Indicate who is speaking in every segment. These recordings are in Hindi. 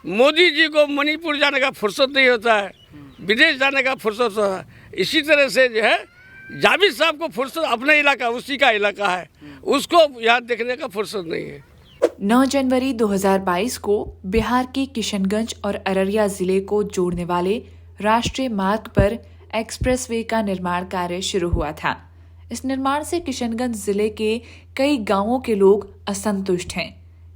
Speaker 1: मोदी जी को मणिपुर जाने का फुर्सत नहीं होता है, विदेश जाने का फुर्सत होता है। इसी तरह से जो है जावेद साहब को फुर्सत अपना इलाका, उसी का इलाका है, उसको यहाँ देखने का फुर्सत नहीं है।
Speaker 2: 9 जनवरी 2022 को बिहार के किशनगंज और अररिया जिले को जोड़ने वाले राष्ट्रीय मार्ग पर एक्सप्रेसवे का निर्माण कार्य शुरू हुआ था। इस निर्माण से किशनगंज जिले के कई गांवों के लोग असंतुष्ट हैं।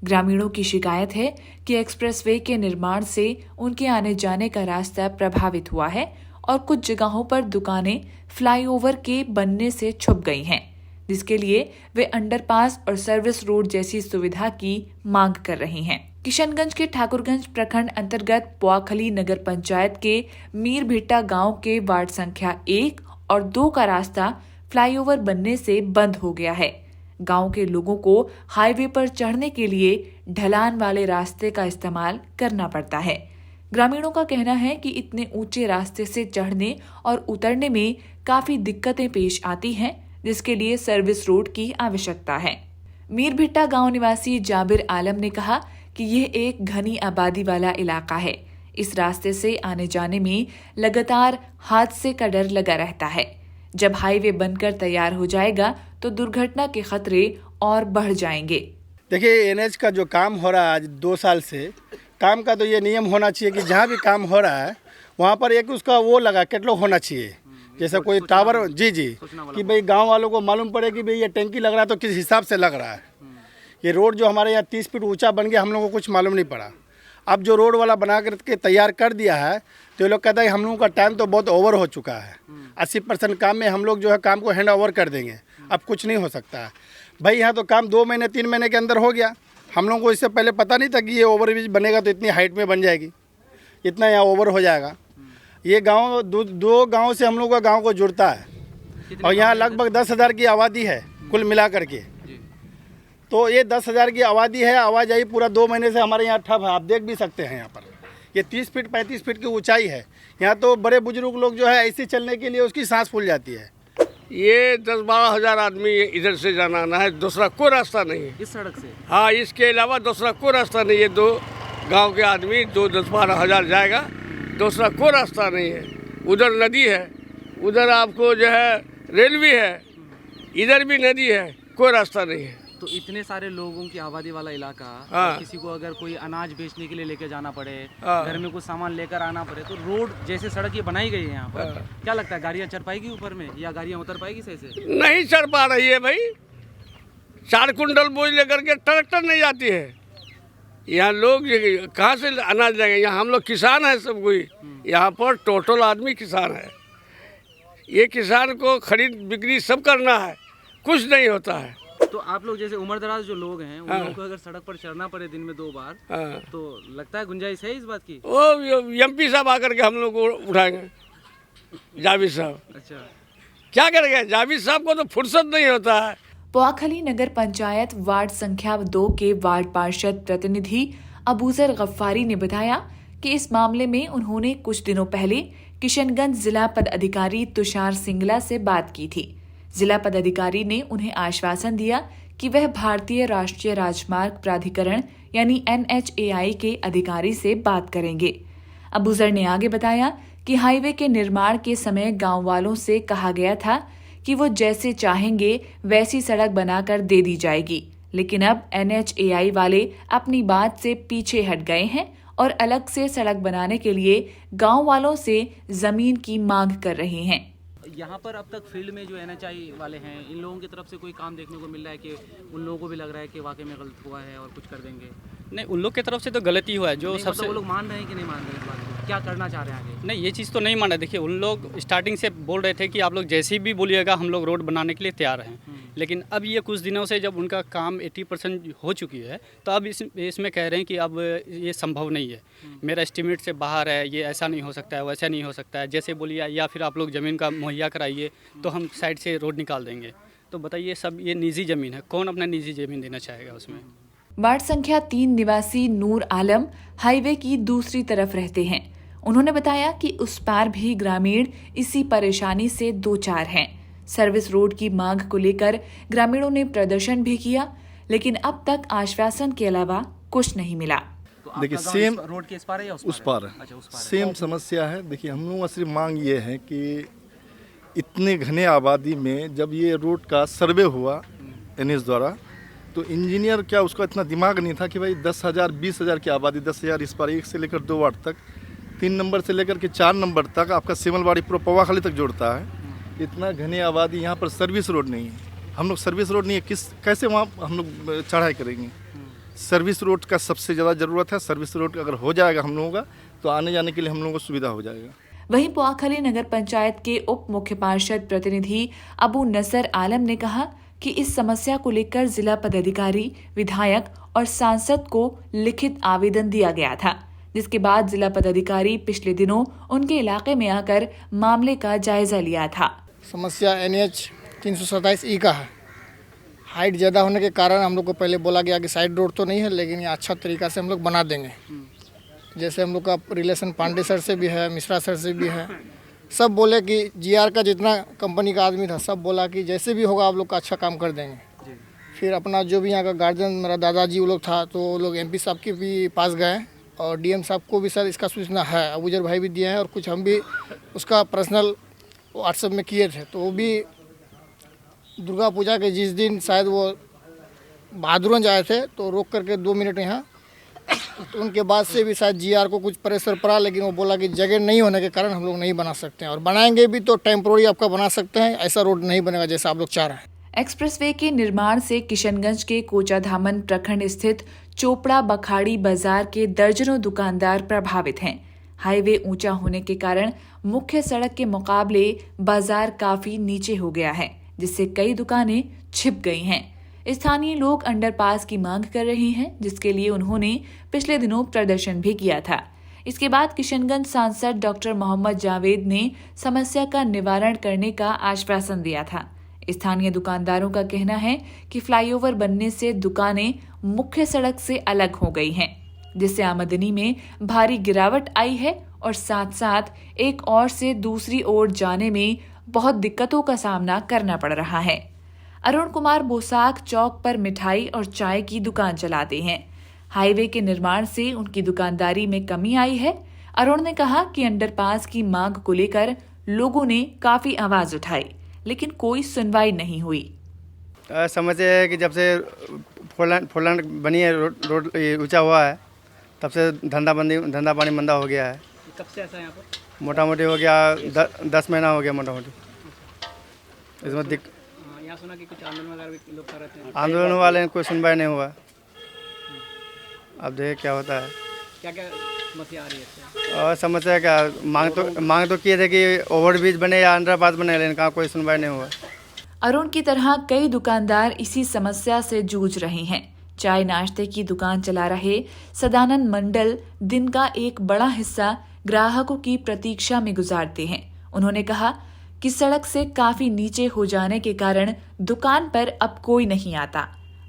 Speaker 2: ग्रामीणों की शिकायत है कि एक्सप्रेसवे के निर्माण से उनके आने जाने का रास्ता प्रभावित हुआ है और कुछ जगहों पर दुकानें फ्लाईओवर के बनने से छुप गई हैं, जिसके लिए वे अंडरपास और सर्विस रोड जैसी सुविधा की मांग कर रही हैं। किशनगंज के ठाकुरगंज प्रखंड अंतर्गत पोआखली नगर पंचायत के मीरभिट्टा गांव के वार्ड संख्या 1 और 2 का रास्ता फ्लाईओवर बनने से बंद हो गया है। गांव के लोगों को हाईवे पर चढ़ने के लिए ढलान वाले रास्ते का इस्तेमाल करना पड़ता है। ग्रामीणों का कहना है कि इतने ऊंचे रास्ते से चढ़ने और उतरने में काफी दिक्कतें पेश आती हैं, जिसके लिए सर्विस रोड की आवश्यकता है। मीरभिट्टा गांव निवासी जाबिर आलम ने कहा कि यह एक घनी आबादी वाला इलाका है। इस रास्ते से आने जाने में लगातार हादसे का डर लगा रहता है। जब हाईवे बनकर तैयार हो जाएगा तो दुर्घटना के खतरे और बढ़ जाएंगे।
Speaker 3: देखिए, एनएच का जो काम हो रहा है आज 2 साल से, काम का तो ये नियम होना चाहिए कि जहाँ भी काम हो रहा है वहाँ पर एक उसका वो लगा कैटलॉग होना चाहिए, जैसा कोई टावर जी कि भाई गांव वालों को मालूम पड़े कि भाई ये टैंकी लग रहा है तो किस हिसाब से लग रहा है। ये रोड जो हमारे यहाँ 30 फीट ऊंचा बन गया, हम लोगों को कुछ मालूम नहीं पड़ा। अब जो रोड वाला बना करके तैयार कर दिया है तो ये लोग कहता है हम लोगों का टाइम तो बहुत ओवर हो चुका है, 80% काम में हम लोग जो है काम को हैंड ओवर कर देंगे, अब कुछ नहीं हो सकता है। भाई यहाँ तो काम 2 महीने 3 महीने के अंदर हो गया। हम लोगों को इससे पहले पता नहीं था कि ये ओवरब्रिज बनेगा तो इतनी हाइट में बन जाएगी, इतना यहाँ ओवर हो जाएगा। ये गांव दो गांव से हम लोग का गांव को जुड़ता है और यहाँ लगभग 10,000 की आबादी है कुल मिला करके। तो ये 10,000 की आबादी है, आवाजाही पूरा 2 महीने से हमारे यहाँ ठप है। आप देख भी सकते हैं यहाँ पर ये 30 फीट 35 फीट की ऊंचाई है। यहाँ तो बड़े बुजुर्ग लोग जो है ऐसे चलने के लिए उसकी सांस फूल जाती है।
Speaker 1: ये 10-12 हज़ार आदमी इधर से जाना आना है, दूसरा कोई रास्ता नहीं है
Speaker 4: इस सड़क से।
Speaker 1: हाँ, इसके अलावा दूसरा कोई रास्ता नहीं है। 2 गांव के आदमी 10-12 हज़ार जाएगा, दूसरा कोई रास्ता नहीं है। उधर नदी है, उधर आपको जो है रेलवे है, इधर भी नदी है, कोई रास्ता नहीं है।
Speaker 4: तो इतने सारे लोगों की आबादी वाला इलाका,
Speaker 1: हाँ।
Speaker 4: किसी को अगर कोई अनाज बेचने के लिए लेके जाना पड़े,
Speaker 1: हाँ।
Speaker 4: घर में कुछ सामान लेकर आना पड़े, तो रोड जैसे सड़क ये बनाई गई है यहाँ पर,
Speaker 1: हाँ।
Speaker 4: क्या लगता है गाड़ियाँ चढ़ पाएगी ऊपर में या गाड़ियाँ उतर पाएगी सही से?
Speaker 1: नहीं चढ़ पा रही है भाई। 4 कुंटल बोझ लेकर के ट्रैक्टर नहीं जाती है। यहाँ लोग कहाँ से अनाज लेंगे? यहाँ हम लोग किसान हैं सब कोई, यहाँ पर टोटल आदमी किसान है। ये किसान को खरीद बिक्री सब करना है, कुछ नहीं होता है।
Speaker 4: तो आप लोग जैसे उम्र दराज जो लोग हैं, उन
Speaker 1: हाँ।
Speaker 4: लोगों को अगर सड़क पर चढ़ना पड़े दिन में 2 बार,
Speaker 1: हाँ।
Speaker 4: तो लगता है गुंजाइश है इस बात की?
Speaker 1: वो एमपी साहब आकर के हम लोग को उठाएंगे, जावेद साहब।
Speaker 4: अच्छा,
Speaker 1: क्या करेंगे? जावेद साहब को तो फुर्सत नहीं होता है।
Speaker 2: पोआखली नगर पंचायत वार्ड संख्या 2 के वार्ड पार्षद प्रतिनिधि अबूजर गफ्फारी ने बताया कि इस मामले में उन्होंने कुछ दिनों पहले किशनगंज जिला पदाधिकारी तुषार सिंगला से बात की थी। जिला पदाधिकारी ने उन्हें आश्वासन दिया कि वह भारतीय राष्ट्रीय राजमार्ग प्राधिकरण यानी NHAI के अधिकारी से बात करेंगे। अबूजर ने आगे बताया कि हाईवे के निर्माण के समय गांव वालों से कहा गया था कि वो जैसे चाहेंगे वैसी सड़क बनाकर दे दी जाएगी, लेकिन अब NHAI वाले अपनी बात से पीछे हट गए हैं और अलग से सड़क बनाने के लिए गांव वालों से जमीन की मांग कर रहे हैं।
Speaker 4: यहाँ पर अब तक फील्ड में जो NHAI वाले हैं, इन लोगों की तरफ से कोई काम देखने को मिल रहा है कि उन लोगों को भी लग रहा है कि वाकई में गलत हुआ है और कुछ कर देंगे?
Speaker 5: नहीं, उन लोग की तरफ से तो गलती हुआ है जो
Speaker 4: नहीं,
Speaker 5: सबसे
Speaker 4: मतलब वो लोग मान रहे हैं कि नहीं मान रहे हैं इस बात को? क्या करना चाह रहे हैं आगे?
Speaker 5: नहीं, ये चीज़ तो नहीं मान रहे। देखिए, उन लोग स्टार्टिंग से बोल रहे थे कि आप लोग जैसे भी बोलिएगा हम लोग रोड बनाने के लिए तैयार हैं, लेकिन अब ये कुछ दिनों से जब उनका काम 80% हो चुकी है तो अब इसमें कह रहे हैं कि अब ये संभव नहीं है, मेरा एस्टिमेट से बाहर है, ये ऐसा नहीं हो सकता है, वैसा नहीं हो सकता है, जैसे बोलिए या फिर आप लोग ज़मीन का मुहैया कराइए तो हम साइड से रोड निकाल देंगे। तो बताइए, सब ये निजी ज़मीन है, कौन अपना निजी ज़मीन देना चाहेगा उसमें?
Speaker 2: वार्ड संख्या 3 निवासी नूर आलम हाईवे की दूसरी तरफ रहते हैं। उन्होंने बताया कि उस पार भी ग्रामीण इसी परेशानी से दो चार हैं। सर्विस रोड की मांग को लेकर ग्रामीणों ने प्रदर्शन भी किया, लेकिन अब तक आश्वासन के अलावा कुछ नहीं मिला।
Speaker 4: तो आपका
Speaker 6: देखिए
Speaker 4: गांव
Speaker 6: सेम
Speaker 4: रोड के इस पार है या
Speaker 6: उस पार है,
Speaker 4: अच्छा, उस पार है।
Speaker 6: सेम समस्या है। देखिए हम लोगों का सिर्फ मांग ये है कि इतने घने आबादी में जब ये रोड का सर्वे हुआ एनएच द्वारा, तो इंजीनियर क्या उसका इतना दिमाग नहीं था कि भाई 10,000 20,000 की आबादी, 10,000 इस पार 1 से लेकर 2 वार्ड तक, 3 नंबर से लेकर के 4 नंबर तक आपका सेमलवाड़ी पूरा पवाखाली तक जोड़ता है। इतना घने आबादी, यहाँ पर सर्विस रोड नहीं है। हम लोग सर्विस रोड नहीं है, कैसे वहाँ हम लोग चढ़ाई करेंगे? सर्विस रोड का सबसे ज़्यादा ज़रूरत है। सर्विस रोड अगर हो जाएगा हम लोगों का, तो आने जाने के लिए हम लोगों को सुविधा हो जाएगा।
Speaker 2: वहीं पोआखली नगर पंचायत के उप मुख्य पार्षद प्रतिनिधि अबू नसर आलम ने कहा कि इस समस्या को लेकर जिला पदाधिकारी, विधायक और सांसद को लिखित आवेदन दिया गया था, जिसके बाद जिला पदाधिकारी पिछले दिनों उनके इलाके में आकर मामले का जायजा लिया था।
Speaker 7: समस्या NH 327E का है। हाइट ज़्यादा होने के कारण हम लोग को पहले बोला गया कि साइड रोड तो नहीं है, लेकिन ये अच्छा तरीका से हम लोग बना देंगे। जैसे हम लोग का रिलेशन पांडे सर से भी है, मिश्रा सर से भी है। सब बोले कि GR का जितना कंपनी का आदमी था, सब बोला कि जैसे भी होगा आप लोग का अच्छा काम कर देंगे। फिर अपना जो भी यहाँ का गार्जियन, मेरा दादाजी वो लोग था, तो वो लोग MP साहब के भी पास गए और DM साहब को भी सर इसका सूचना है, अबूजर भाई भी दिए हैं और कुछ हम भी उसका पर्सनल व्हाट्सएप में किए थे। तो वो भी दुर्गा पूजा के जिस दिन शायद वो बहादुरगंज आए थे, तो रोक करके 2 मिनट यहाँ, तो उनके बाद से भी शायद GR को कुछ प्रेशर पड़ा, लेकिन वो बोला कि जगह नहीं होने के कारण हम लोग नहीं बना सकते हैं, और बनाएंगे भी तो टेम्पोररी आपका बना सकते हैं, ऐसा रोड नहीं बनेगा जैसा आप लोग चाह रहे हैं।
Speaker 2: एक्सप्रेसवे के निर्माण से किशनगंज के कोचाधामन प्रखंड स्थित चोपड़ा बखाड़ी बाजार के दर्जनों दुकानदार प्रभावित हैं। हाईवे ऊंचा होने के कारण मुख्य सड़क के मुकाबले बाजार काफी नीचे हो गया है, जिससे कई दुकानें छिप गई हैं। स्थानीय लोग अंडरपास की मांग कर रहे हैं, जिसके लिए उन्होंने पिछले दिनों प्रदर्शन भी किया था। इसके बाद किशनगंज सांसद डॉक्टर मोहम्मद जावेद ने समस्या का निवारण करने का आश्वासन दिया था। स्थानीय दुकानदारों का कहना है कि फ्लाईओवर बनने से दुकानें मुख्य सड़क से अलग हो गई हैं, जिससे आमदनी में भारी गिरावट आई है और साथ साथ एक ओर से दूसरी ओर जाने में बहुत दिक्कतों का सामना करना पड़ रहा है। अरुण कुमार बोसाक चौक पर मिठाई और चाय की दुकान चलाते हैं। हाईवे के निर्माण से उनकी दुकानदारी में कमी आई है। अरुण ने कहा कि अंडरपास की मांग को लेकर लोगों ने काफी आवाज उठाई, लेकिन कोई सुनवाई नहीं हुई।
Speaker 8: समस्या है कि जब से फोरलाइन बनी है, रोड ऊंचा हुआ है, तब से धंधा पानी मंदा हो गया है।
Speaker 4: कब से ऐसा है यहाँ पर?
Speaker 8: मोटा मोटी हो गया 10 महीना हो गया मोटा मोटी। इसमें
Speaker 4: यहाँ सुना कि कुछ आंदोलन वगैरह भी लोग कर रहे थे।
Speaker 8: आंदोलन वाले कोई सुनवाई नहीं हुआ। अब देखें क्या होता है।
Speaker 4: क्या क्या समस्या आ रही है इससे?
Speaker 8: और समस्या क्या, मांग तो किए थे कि ओवरब्रिज बने या अंडरपास बने, लेकिन कहाँ कोई सुनवाई नहीं हुआ।
Speaker 2: अरुण की तरह कई दुकानदार इसी समस्या से जूझ रहे हैं। चाय नाश्ते की दुकान चला रहे सदानंद मंडल दिन का एक बड़ा हिस्सा ग्राहकों की प्रतीक्षा में गुजारते हैं। उन्होंने कहा कि सड़क से काफी नीचे हो जाने के कारण दुकान पर अब कोई नहीं आता।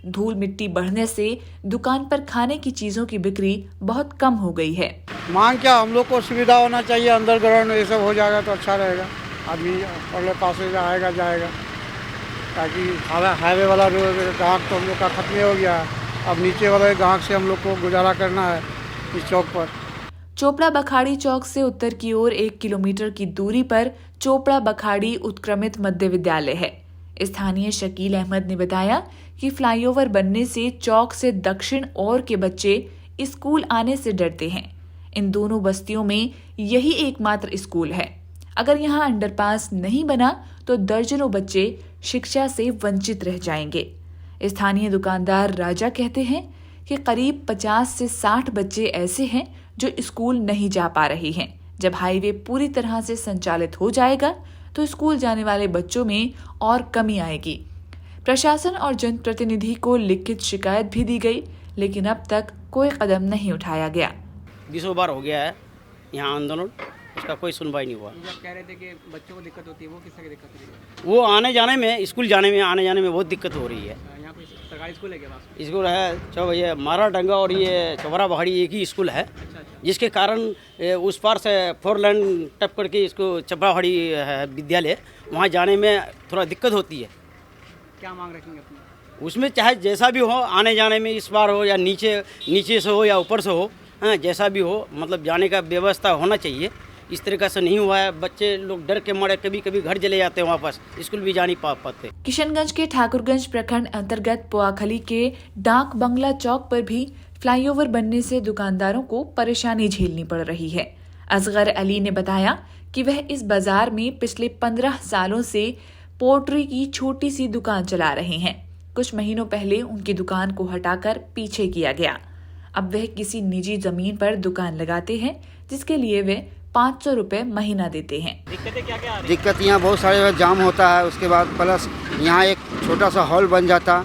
Speaker 2: धूल मिट्टी बढ़ने से दुकान पर खाने की चीजों की बिक्री बहुत कम हो गई है।
Speaker 9: मांग क्या, हम लोग को सुविधा होना चाहिए, अंडरग्राउंड ये सब हो जाएगा तो अच्छा रहेगा। आदमी पहले पास से आएगा जाएगा, ताकि हाईवे वाला रोड ग्राहक तो हम लोग का खत्म हो गया है। अब नीचे वाले ग्राहक से हम लोग को गुजारा करना है इस चौक पर।
Speaker 2: चोपड़ा बखाड़ी चौक से उत्तर की ओर 1 किलोमीटर की दूरी पर चोपड़ा बखाड़ी उत्क्रमित मध्य विद्यालय है। स्थानीय शकील अहमद ने बताया कि फ्लाईओवर बनने से चौक से दक्षिण ओर के बच्चे स्कूल आने से डरते हैं। इन दोनों बस्तियों में यही एकमात्र स्कूल है। अगर यहाँ अंडरपास नहीं बना तो दर्जनों बच्चे शिक्षा से वंचित रह जाएंगे। स्थानीय दुकानदार राजा कहते हैं कि करीब 50 से 60 बच्चे ऐसे हैं जो स्कूल नहीं जा पा रहे हैं। जब हाईवे पूरी तरह से संचालित हो जाएगा तो स्कूल जाने वाले बच्चों में और कमी आएगी। प्रशासन और जनप्रतिनिधि को लिखित शिकायत भी दी गई, लेकिन अब तक कोई कदम नहीं उठाया गया।
Speaker 10: 20 बार हो गया है यहाँ आंदोलन, उसका कोई सुनवाई नहीं हुआ।
Speaker 4: जब कह रहे थे कि बच्चों को दिक्कत होती है, वो किस तरह की दिक्कत हो रही है?
Speaker 10: वो आने जाने में, स्कूल जाने में, आने जाने में बहुत दिक्कत हो रही है।
Speaker 4: यहाँ कोई सरकारी स्कूल है क्या पास में?
Speaker 10: स्कूल है, चलो ये मारा डंगा और ये चौबरा बहाड़ी एक ही स्कूल है, जिसके कारण उस पार से 4 लाइन टप करके इसको चौबरा बहाड़ी विद्यालय, वहाँ जाने में थोड़ा दिक्कत होती है।
Speaker 4: क्या मांग रखेंगे अपनी?
Speaker 10: उसमें चाहे जैसा भी हो, आने जाने में इस बार हो या नीचे से हो या ऊपर से हो, हाँ जैसा भी हो, मतलब जाने का व्यवस्था होना चाहिए। इस तरीक़ा से नहीं हुआ है, बच्चे लोग डर के मारे कभी कभी घर चले जाते हैं, वापस स्कूल भी जा नहीं पाते।
Speaker 2: किशनगंज के ठाकुरगंज प्रखंड अंतर्गत पोआखली के डाक बंगला चौक पर भी फ्लाईओवर बनने से दुकानदारों को परेशानी झेलनी पड़ रही है। असगर अली ने बताया कि वह इस बाजार में पिछले 15 सालों से पोल्ट्री की छोटी सी दुकान चला रहे हैं। कुछ महीनों पहले उनकी दुकान को हटाकर पीछे किया गया। अब वह किसी निजी जमीन पर दुकान लगाते हैं, जिसके लिए वे 500 रुपए महीना देते हैं।
Speaker 4: दिक्कतें क्या क्या आ रही
Speaker 11: दिक्कत यहाँ बहुत सारे जाम होता है, उसके बाद प्लस यहाँ एक छोटा सा हॉल बन जाता,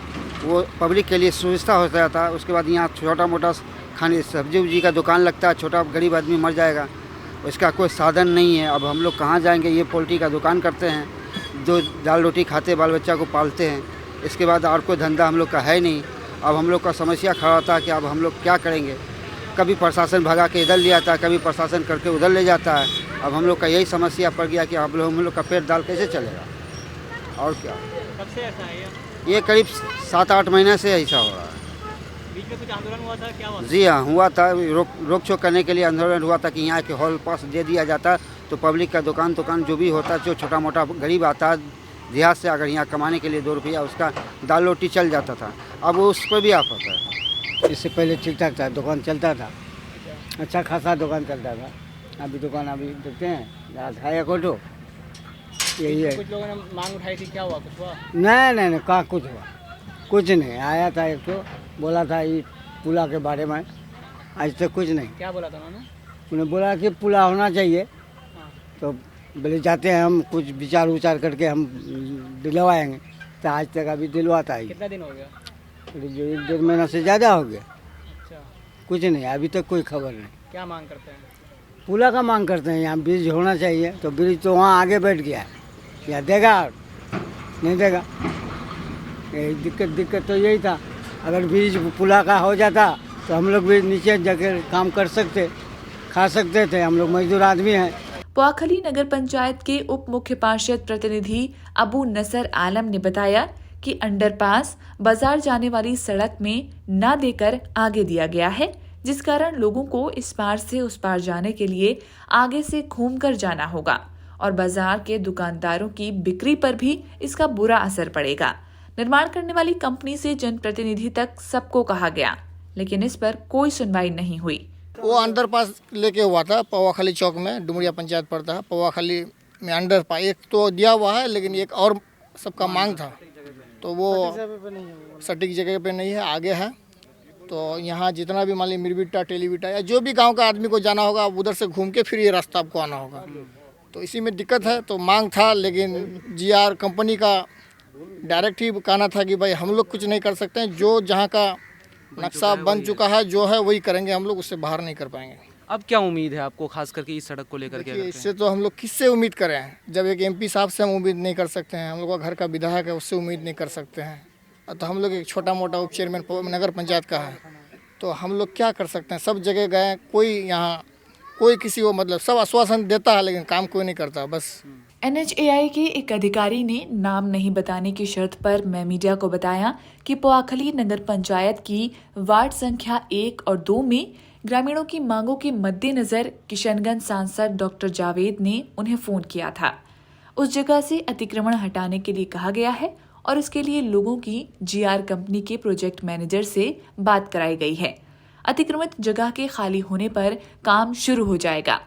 Speaker 11: वो पब्लिक के लिए सुविधा हो जाता। उसके बाद यहाँ छोटा मोटा खाने सब्जी उब्जी का दुकान लगता है, छोटा गरीब आदमी मर जाएगा, इसका कोई साधन नहीं है। अब हम लोग कहाँ जाएंगे? ये पोल्ट्री का दुकान करते हैं, जो दाल रोटी खाते बाल बच्चा को पालते हैं, इसके बाद और कोई धंधा हम लोग का है नहीं। अब हम लोग का समस्या खड़ा होता है कि अब हम लोग क्या करेंगे? कभी प्रशासन भगा के इधर ले आता है, कभी प्रशासन करके उधर ले जाता है। अब हम लोग का यही समस्या पड़ गया कि अब हम लोग का पेट दाल कैसे चलेगा और क्या।
Speaker 4: कब से ऐसा है
Speaker 11: ये करीब 7-8 महीने से ऐसा हो रहा है।
Speaker 4: बीच में कुछ आंदोलन हुआ था, क्या हुआ?
Speaker 11: जी हाँ, हुआ था। रोक छोक करने के लिए आंदोलन हुआ था कि यहाँ के हॉल पास दे दिया जाता, तो पब्लिक का दुकान जो भी होता, जो छोटा मोटा गरीब आता है देहात से, अगर यहाँ कमाने के लिए 2 रुपया उसका दाल रोटी चल जाता था। अब उस पर भी आफत है।
Speaker 9: इससे पहले ठीक ठाक था, दुकान चलता था, अच्छा खासा दुकान चलता था। अभी दुकान अभी देखते हैं है कोटो, यही है।
Speaker 4: कुछ लोगों ने मांग उठाई थी, क्या हुआ? कुछ हुआ?
Speaker 9: नहीं कहाँ कुछ हुआ, कुछ नहीं। आया था एक तो बोला था ये पुला के बारे में, आज तक कुछ नहीं।
Speaker 4: क्या बोला था उन्होंने?
Speaker 9: उन्हें बोला कि पुला होना चाहिए, तो बोले जाते हैं हम कुछ विचार करके हम दिलवाएंगे। तो आज तक अभी दिलवाता है।
Speaker 4: कितना दिन हो गया?
Speaker 9: 1-1.5 महीना से ज़्यादा हो गया।
Speaker 4: अच्छा,
Speaker 9: कुछ नहीं, अभी तक कोई खबर नहीं।
Speaker 4: क्या मांग करते हैं?
Speaker 9: पुला का मांग करते हैं, यहाँ ब्रिज होना चाहिए। तो ब्रिज तो वहाँ आगे बैठ गया है, या देगा नहीं देगा। यही दिक्कत तो यही था। अगर ब्रिज पुला का हो जाता तो हम लोग भी नीचे जाकर काम कर सकते, खा सकते थे। हम लोग मजदूर आदमी हैं।
Speaker 2: पोआखली नगर पंचायत के उप मुख्य पार्षद प्रतिनिधि अबू नसर आलम ने बताया कि अंडरपास बाजार जाने वाली सड़क में न देकर आगे दिया गया है, जिस कारण लोगों को इस पार से उस पार जाने के लिए आगे से घूमकर जाना होगा और बाजार के दुकानदारों की बिक्री पर भी इसका बुरा असर पड़ेगा। निर्माण करने वाली कंपनी से जनप्रतिनिधि तक सबको कहा गया, लेकिन इस पर कोई सुनवाई नहीं हुई।
Speaker 7: वो अंडरपास लेके हुआ था पोआखली चौक में, डुमरिया पंचायत पड़ता है। पोआखली में अंडरपास एक तो दिया हुआ है, लेकिन एक और सबका मांग था, तो वो सटीक जगह पे नहीं है, आगे है। तो यहाँ जितना भी मान ली मिरबिट्टा, टेलीबिट्टा या जो भी गांव का आदमी को जाना होगा, उधर से घूम के फिर ये रास्ता आपको आना होगा। तो इसी में दिक्कत है। तो मांग था, लेकिन जीआर कंपनी का डायरेक्ट ही कहना था कि भाई हम लोग कुछ नहीं कर सकते हैं, जो जहाँ का नक्शा बन चुका है जो है वही करेंगे, हम लोग उससे बाहर नहीं कर पाएंगे।
Speaker 4: अब क्या उम्मीद है आपको, खास करके इस सड़क को लेकर के?
Speaker 7: इससे तो हम लोग किससे उम्मीद करें? जब एक एमपी साहब से हम उम्मीद नहीं कर सकते हैं, हम लोग का घर का विधायक है उससे उम्मीद नहीं कर सकते हैं, तो हम लोग एक छोटा मोटा उप चेयरमैन नगर पंचायत का है, तो हम लोग क्या कर सकते हैं? सब जगह गए, कोई यहाँ कोई किसी को मतलब सब आश्वासन देता है, लेकिन काम कोई नहीं करता बस।
Speaker 2: NHAI के एक अधिकारी ने नाम नहीं बताने की शर्त पर मैं मीडिया को बताया कि पोआखली नगर पंचायत की वार्ड संख्या 1 और 2 में ग्रामीणों की मांगों के मद्देनजर किशनगंज सांसद डॉक्टर जावेद ने उन्हें फोन किया था। उस जगह से अतिक्रमण हटाने के लिए कहा गया है और इसके लिए लोगों की जीआर कंपनी के प्रोजेक्ट मैनेजर से बात कराई गई है। अतिक्रमित जगह के खाली होने पर काम शुरू हो जाएगा।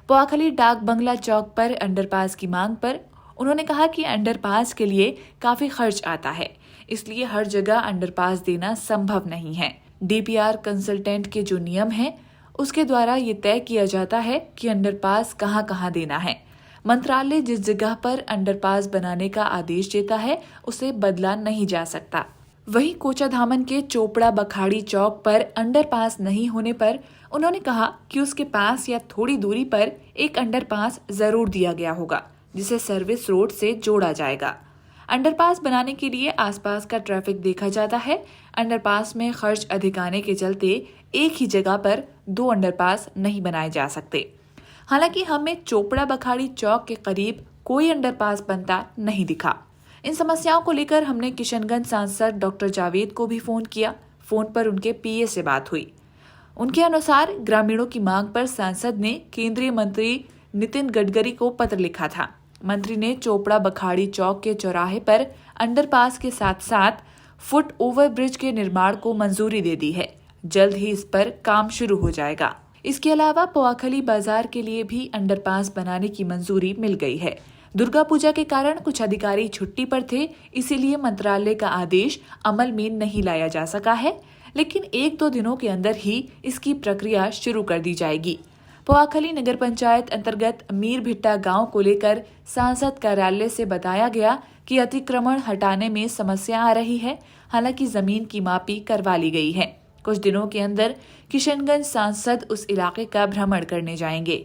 Speaker 2: पोआखली डाक बंगला चौक पर अंडरपास की मांग पर उन्होंने कहा कि अंडरपास के लिए काफी खर्च आता है, इसलिए हर जगह अंडरपास देना संभव नहीं है। DPR कंसल्टेंट के जो नियम हैं, उसके द्वारा ये तय किया जाता है कि अंडरपास कहाँ कहाँ देना है। मंत्रालय जिस जगह पर अंडरपास बनाने का आदेश देता है उसे बदला नहीं जा सकता। वहीं कोचाधामन के चोपड़ा बखाड़ी चौक पर अंडरपास नहीं होने पर उन्होंने कहा कि उसके पास या थोड़ी दूरी पर एक अंडरपास जरूर दिया गया होगा, जिसे सर्विस रोड से जोड़ा जाएगा। अंडरपास बनाने के लिए आसपास का ट्रैफिक देखा जाता है। अंडरपास में खर्च अधिक आने के चलते एक ही जगह पर 2 अंडरपास नहीं बनाए जा सकते। हालांकि हमें चोपड़ा बखाड़ी चौक के करीब कोई अंडरपास बनता नहीं दिखा। इन समस्याओं को लेकर हमने किशनगंज सांसद डॉक्टर जावेद को भी फोन किया। फोन पर उनके PA से बात हुई। उनके अनुसार ग्रामीणों की मांग पर सांसद ने केंद्रीय मंत्री नितिन गडकरी को पत्र लिखा था। मंत्री ने चोपड़ा बखाड़ी चौक के चौराहे पर अंडरपास के साथ साथ फुट ओवर ब्रिज के निर्माण को मंजूरी दे दी है। जल्द ही इस पर काम शुरू हो जाएगा। इसके अलावा पोआखली बाजार के लिए भी अंडरपास बनाने की मंजूरी मिल गई है। दुर्गा पूजा के कारण कुछ अधिकारी छुट्टी पर थे, इसीलिए मंत्रालय का आदेश अमल में नहीं लाया जा सका है, लेकिन 1-2 दिनों के अंदर ही इसकी प्रक्रिया शुरू कर दी जाएगी। पोआखली नगर पंचायत अंतर्गत मीर भिट्टा गांव को लेकर सांसद कार्यालय से बताया गया कि अतिक्रमण हटाने में समस्या आ रही है। हालांकि जमीन की मापी करवा ली गई है। कुछ दिनों के अंदर किशनगंज सांसद उस इलाके का भ्रमण करने जाएंगे।